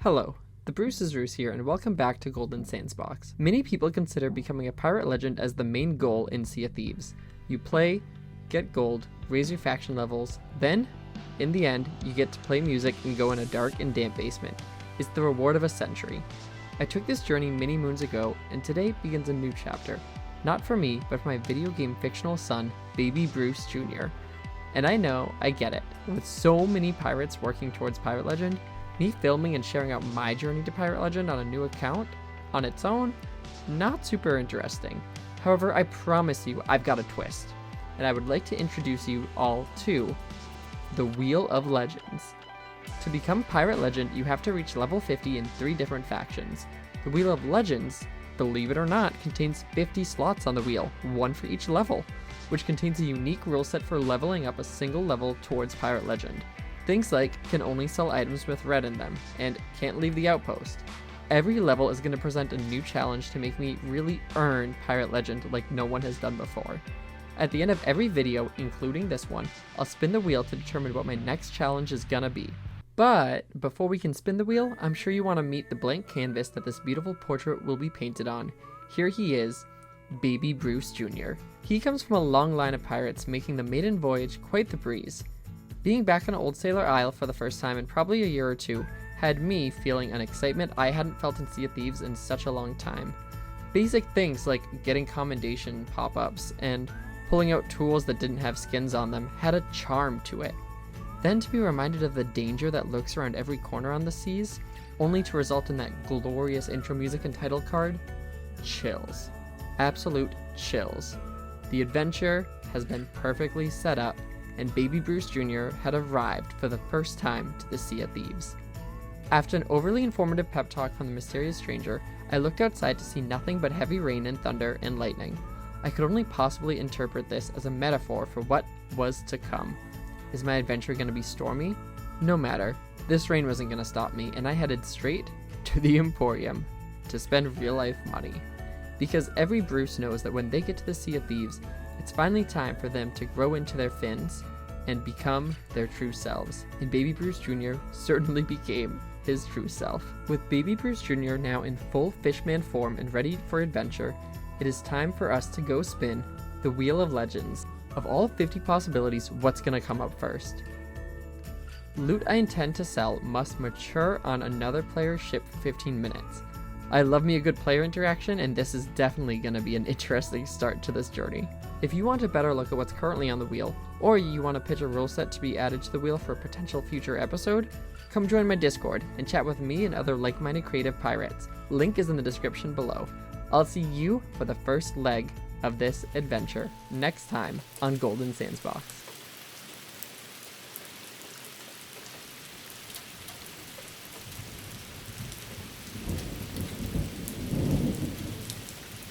Hello, the Bruce is Roos here, and welcome back to Golden Sandbox. Many people consider becoming a pirate legend as the main goal in Sea of Thieves. You play, get gold, raise your faction levels, then, in the end, you get to play music and go in a dark and damp basement. It's the reward of a century. I took this journey many moons ago, and today begins a new chapter. Not for me, but for my video game fictional son, Baby Bruce Jr. And I know, I get it. With so many pirates working towards Pirate Legend, me filming and sharing out my journey to Pirate Legend on a new account, on its own, not super interesting. However, I promise you I've got a twist, and I would like to introduce you all to the Wheel of Legends. To become Pirate Legend, you have to reach level 50 in 3 different factions. The Wheel of Legends, believe it or not, contains 50 slots on the wheel, 1 for each level, which contains a unique rule set for leveling up a single level towards Pirate Legend. Things like can only sell items with red in them, and can't leave the outpost. Every level is going to present a new challenge to make me really earn Pirate Legend like no one has done before. At the end of every video, including this one, I'll spin the wheel to determine what my next challenge is gonna be. But before we can spin the wheel, I'm sure you want to meet the blank canvas that this beautiful portrait will be painted on. Here he is, Baby Bruce Jr. He comes from a long line of pirates, making the maiden voyage quite the breeze. Being back on Old Sailor Isle for the first time in probably a year or two had me feeling an excitement I hadn't felt in Sea of Thieves in such a long time. Basic things like getting commendation pop-ups and pulling out tools that didn't have skins on them had a charm to it. Then to be reminded of the danger that lurks around every corner on the seas, only to result in that glorious intro music and title card, chills. Absolute chills. The adventure has been perfectly set up, and Baby Bruce Jr. had arrived for the first time to the Sea of Thieves. After an overly informative pep talk from the mysterious stranger, I looked outside to see nothing but heavy rain and thunder and lightning. I could only possibly interpret this as a metaphor for what was to come. Is my adventure going to be stormy? No matter. This rain wasn't going to stop me, and I headed straight to the Emporium to spend real-life money. Because every Bruce knows that when they get to the Sea of Thieves, it's finally time for them to grow into their fins and become their true selves. And Baby Bruce Jr. certainly became his true self. With Baby Bruce Jr. now in full fishman form and ready for adventure, it is time for us to go spin the Wheel of Legends. Of all 50 possibilities, what's gonna come up first? Loot I intend to sell must mature on another player's ship for 15 minutes. I love me a good player interaction, and this is definitely going to be an interesting start to this journey. If you want a better look at what's currently on the wheel, or you want to pitch a rule set to be added to the wheel for a potential future episode, come join my Discord and chat with me and other like-minded creative pirates. Link is in the description below. I'll see you for the first leg of this adventure next time on Golden Sandbox.